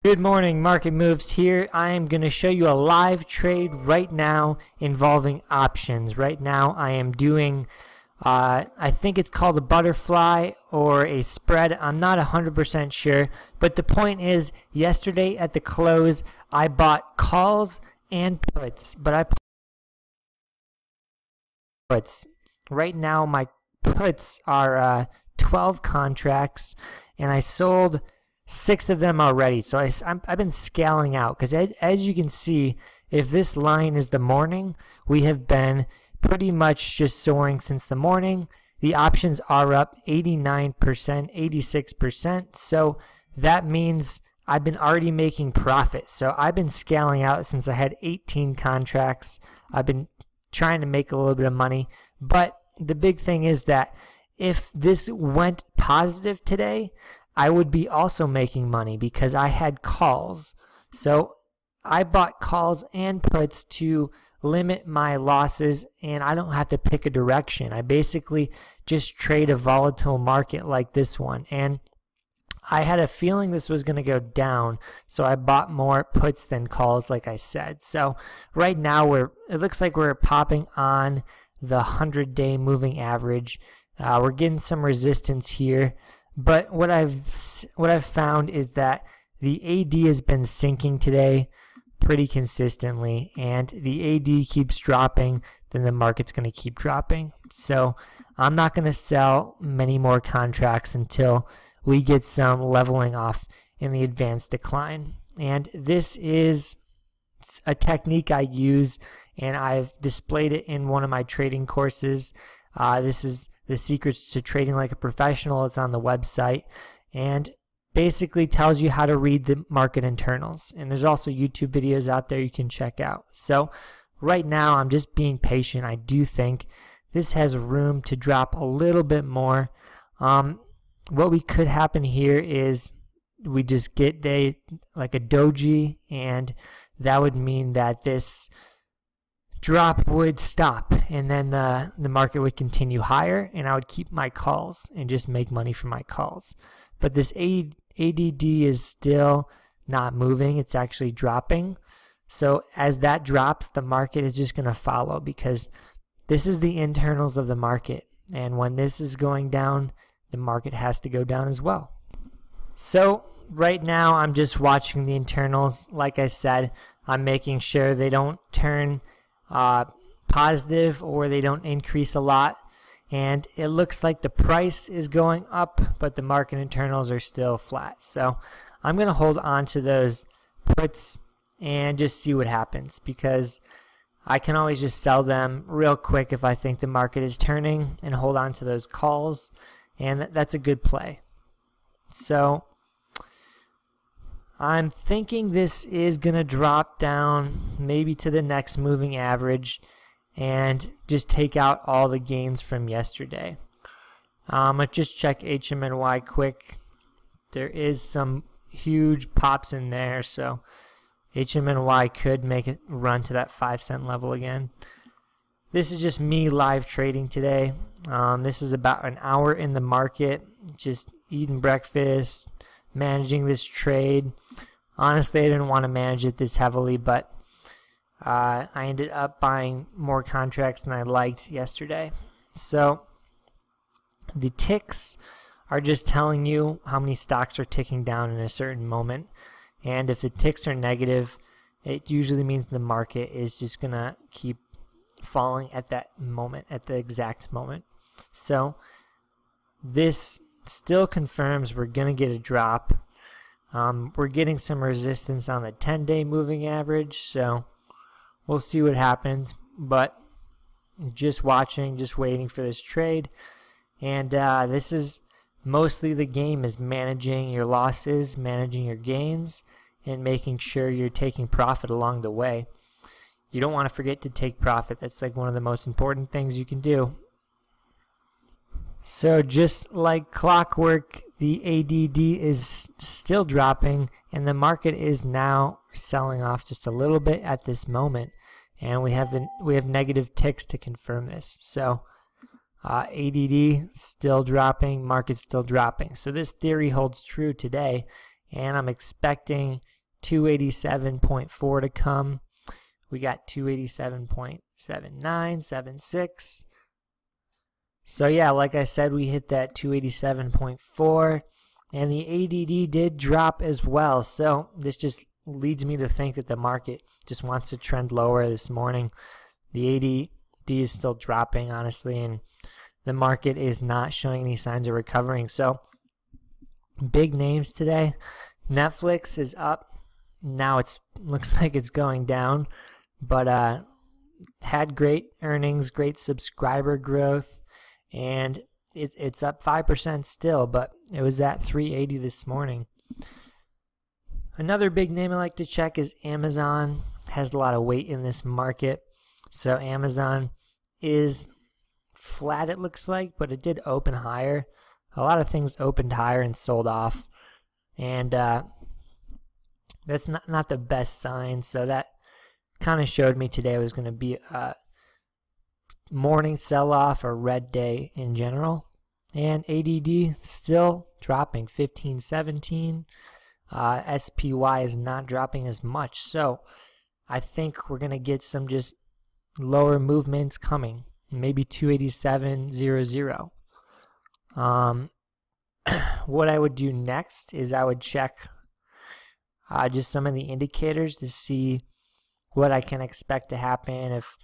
Good morning, Market Moves here. I am going to show you a live trade right now involving options. Right now I am doing, I think it's called a butterfly or a spread. I'm not 100% sure, but the point is yesterday at the close I bought calls and puts, but I puts. Right now my puts are 12 contracts and I sold 6 of them already. So I've been scaling out because as you can see, if this line is the morning, we have been pretty much just soaring since the morning. The options are up 89%, 86%. So that means I've been already making profit. So I've been scaling out since I had 18 contracts. I've been trying to make a little bit of money. But the big thing is that if this went positive today, I would be also making money because I had calls. So I bought calls and puts to limit my losses, and I don't have to pick a direction. I basically just trade a volatile market like this one. And I had a feeling this was going to go down, so I bought more puts than calls like I said. So right now it looks like we're popping on the 100-day moving average. We're getting some resistance here. But what I've found is that the AD has been sinking today pretty consistently, and the AD keeps dropping, then the market's going to keep dropping. So I'm not going to sell many more contracts until we get some leveling off in the advanced decline. And this is a technique I use, and I've displayed it in one of my trading courses. This is the secrets to trading like a professional. It's on the website and basically tells you how to read the market internals. And there's also YouTube videos out there you can check out. So right now I'm just being patient. I do think this has room to drop a little bit more. What we could happen here is we just get like a doji, and that would mean that this drop would stop, and then the market would continue higher, and I would keep my calls and just make money from my calls. But this ADD is still not moving. It's actually dropping. So as that drops, the market is just going to follow, because this is the internals of the market, and when this is going down, the market has to go down as well. So right now I'm just watching the internals. Like I said, I'm making sure they don't turn positive or they don't increase a lot, and it looks like the price is going up, but the market internals are still flat. So I'm going to hold on to those puts and just see what happens, because I can always just sell them real quick if I think the market is turning, and hold on to those calls, and that's a good play. So I'm thinking this is going to drop down maybe to the next moving average and just take out all the gains from yesterday. Let's just check HMNY quick. There is some huge pops in there, so HMNY could make it run to that 5-cent level again. This is just me live trading today. This is about an hour in the market, just eating breakfast, managing this trade. Honestly, I didn't want to manage it this heavily, but I ended up buying more contracts than I liked yesterday. So the ticks are just telling you how many stocks are ticking down in a certain moment, and if the ticks are negative, it usually means the market is just gonna keep falling at that moment, at the exact moment. So this still confirms we're going to get a drop. We're getting some resistance on the 10-day moving average, so we'll see what happens. But just watching, just waiting for this trade. And this is mostly the game, is managing your losses, managing your gains, and making sure you're taking profit along the way. You don't want to forget to take profit. That's like one of the most important things you can do. So just like clockwork, the ADD is still dropping, and the market is now selling off just a little bit at this moment, and we have negative ticks to confirm this. So ADD still dropping, market still dropping. So this theory holds true today, and I'm expecting 287.4 to come. We got 287.79, 76. So yeah, like I said, we hit that 287.4, and the ADD did drop as well. So this just leads me to think that the market just wants to trend lower this morning. The ADD is still dropping, honestly, and the market is not showing any signs of recovering. So big names today. Netflix is up. Now it looks like it's going down, but had great earnings, great subscriber growth, and it's up 5% still, but it was at 380 this morning. Another big name I like to check is Amazon. It has a lot of weight in this market. So Amazon is flat, it looks like, but it did open higher. A lot of things opened higher and sold off, and that's not the best sign. So that kind of showed me today was going to be a morning sell-off or red day in general. And ADD still dropping 15, 17. SPY is not dropping as much. So I think we're going to get some just lower movements coming. Maybe 287.00. What I would do next is I would check just some of the indicators to see what I can expect to happen if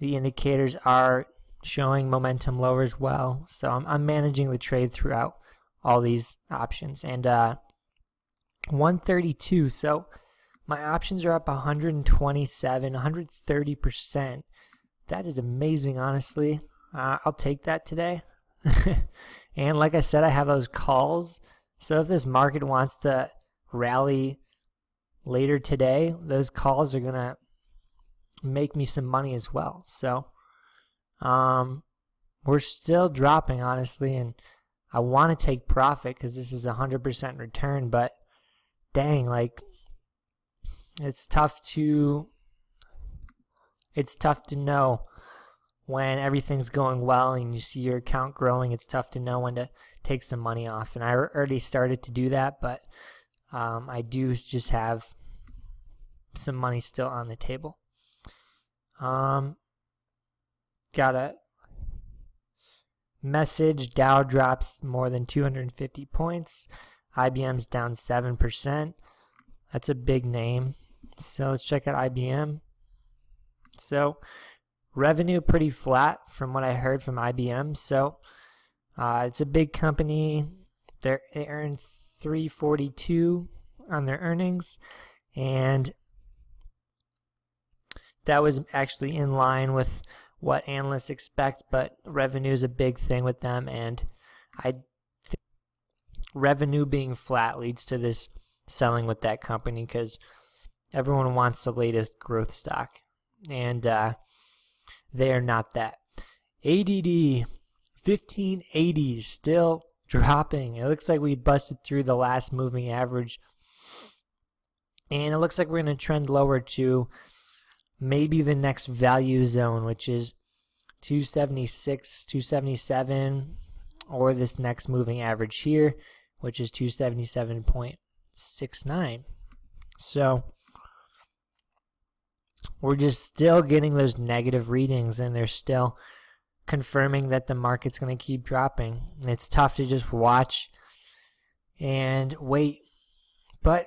the indicators are showing momentum lower as well. So I'm managing the trade throughout all these options. And 132, so my options are up 127, 130%. That is amazing, honestly. I'll take that today. And like I said, I have those calls. So if this market wants to rally later today, those calls are going to make me some money as well. So we're still dropping, honestly, and I want to take profit because this is 100% return, but dang, like it's tough to know when everything's going well and you see your account growing. It's tough to know when to take some money off, and I already started to do that, but I do just have some money still on the table. Got a message: Dow drops more than 250 points. IBM's down 7%. That's a big name. So let's check out IBM. So revenue pretty flat from what I heard from IBM. So it's a big company. They earned 342 on their earnings, and that was actually in line with what analysts expect, but revenue is a big thing with them, and I think revenue being flat leads to this selling with that company because everyone wants the latest growth stock, and they are not that. ADD 1580 still dropping. It looks like we busted through the last moving average, and it looks like we're going to trend lower to maybe the next value zone, which is 276, 277, or this next moving average here, which is 277.69. So we're just still getting those negative readings, and they're still confirming that the market's going to keep dropping. And it's tough to just watch and wait, but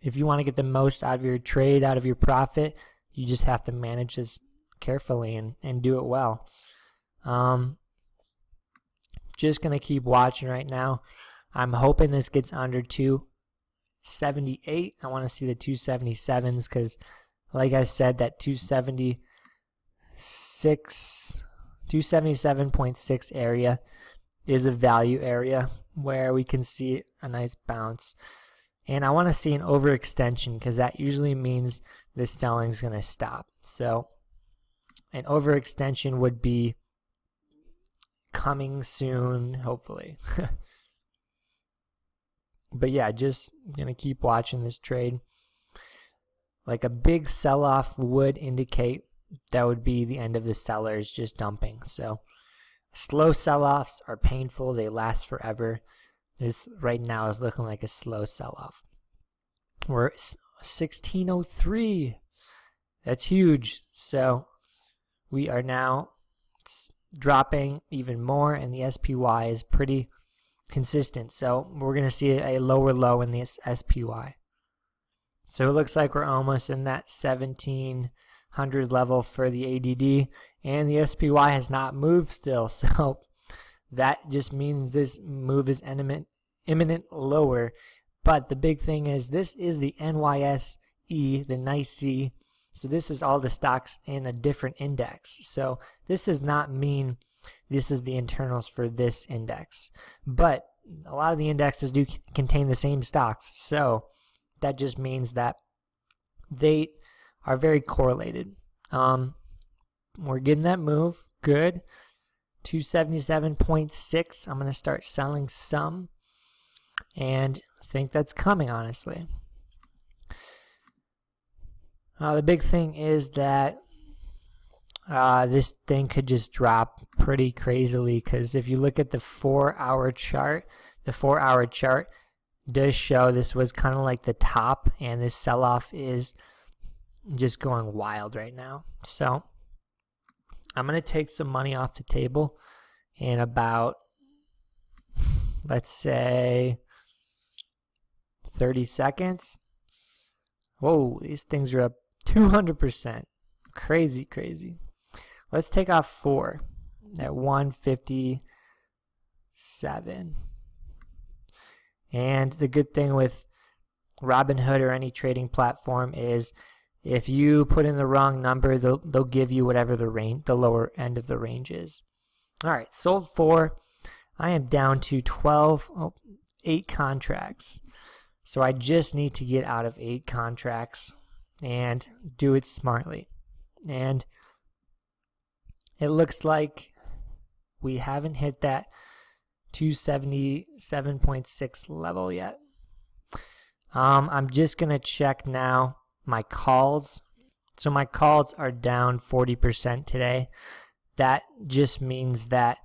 if you want to get the most out of your trade, out of your profit, you just have to manage this carefully and do it well. Just going to keep watching right now. I'm hoping this gets under 278. I want to see the 277s because, like I said, that 277.6 area is a value area where we can see a nice bounce. And I want to see an overextension because that usually means this selling is going to stop. So an overextension would be coming soon, hopefully. But yeah, just going to keep watching this trade. Like a big sell-off would indicate that would be the end of the sellers just dumping. So slow sell-offs are painful. They last forever. This right now is looking like a slow sell-off. We're 1603. That's huge. So we are now dropping even more, and the SPY is pretty consistent. So we're going to see a lower low in the SPY. So it looks like we're almost in that 1700 level for the ADD, and the SPY has not moved still. So that just means this move is imminent lower. But the big thing is this is the NYSE, the NYSE. So this is all the stocks in a different index. So this does not mean this is the internals for this index. But a lot of the indexes do contain the same stocks. So that just means that they are very correlated. We're getting that move. Good. 277.6. I'm going to start selling some. And I think that's coming, honestly. The big thing is that this thing could just drop pretty crazily, because if you look at the 4-hour chart, the 4-hour chart does show this was kind of like the top, and this sell-off is just going wild right now. So I'm going to take some money off the table in about, let's say, 30 seconds. Whoa, these things are up 200%. Crazy, crazy. Let's take off 4 at 157. And the good thing with Robinhood or any trading platform is if you put in the wrong number, they'll give you whatever the lower end of the range is. All right, sold 4. I am down to 8 contracts. So I just need to get out of 8 contracts and do it smartly. And it looks like we haven't hit that 277.6 level yet. I'm just going to check now my calls. So my calls are down 40% today. That just means that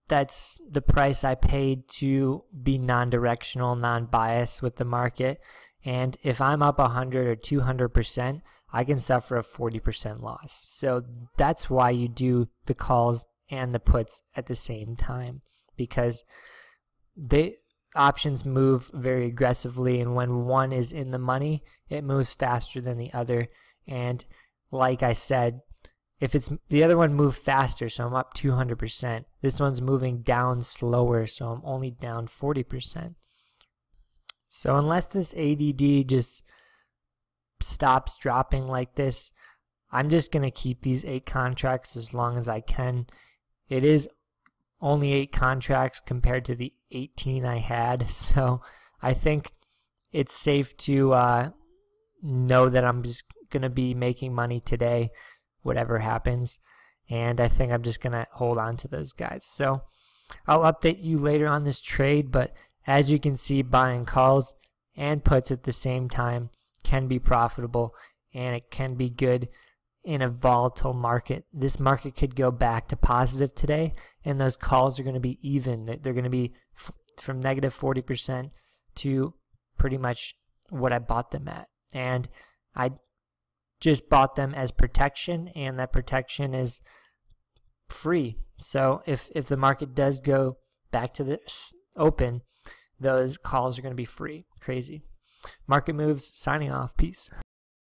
that's the price I paid to be non-directional, non-biased with the market. And if I'm up 100 or 200%, I can suffer a 40% loss. So that's why you do the calls and the puts at the same time, because the options move very aggressively, and when one is in the money, it moves faster than the other. And like I said, if it's the other one moved faster, so I'm up 200%. This one's moving down slower, so I'm only down 40%. So unless this ADD just stops dropping like this, I'm just going to keep these 8 contracts as long as I can. It is only 8 contracts compared to the 18 I had, so I think it's safe to know that I'm just going to be making money today, whatever happens, and I think I'm just going to hold on to those guys. So I'll update you later on this trade, but as you can see, buying calls and puts at the same time can be profitable, and it can be good in a volatile market. This market could go back to positive today, and those calls are going to be even. They're going to be from negative 40% to pretty much what I bought them at. And I just bought them as protection, and that protection is free. So if the market does go back to the open, those calls are going to be free. Crazy. Market moves, signing off. Peace.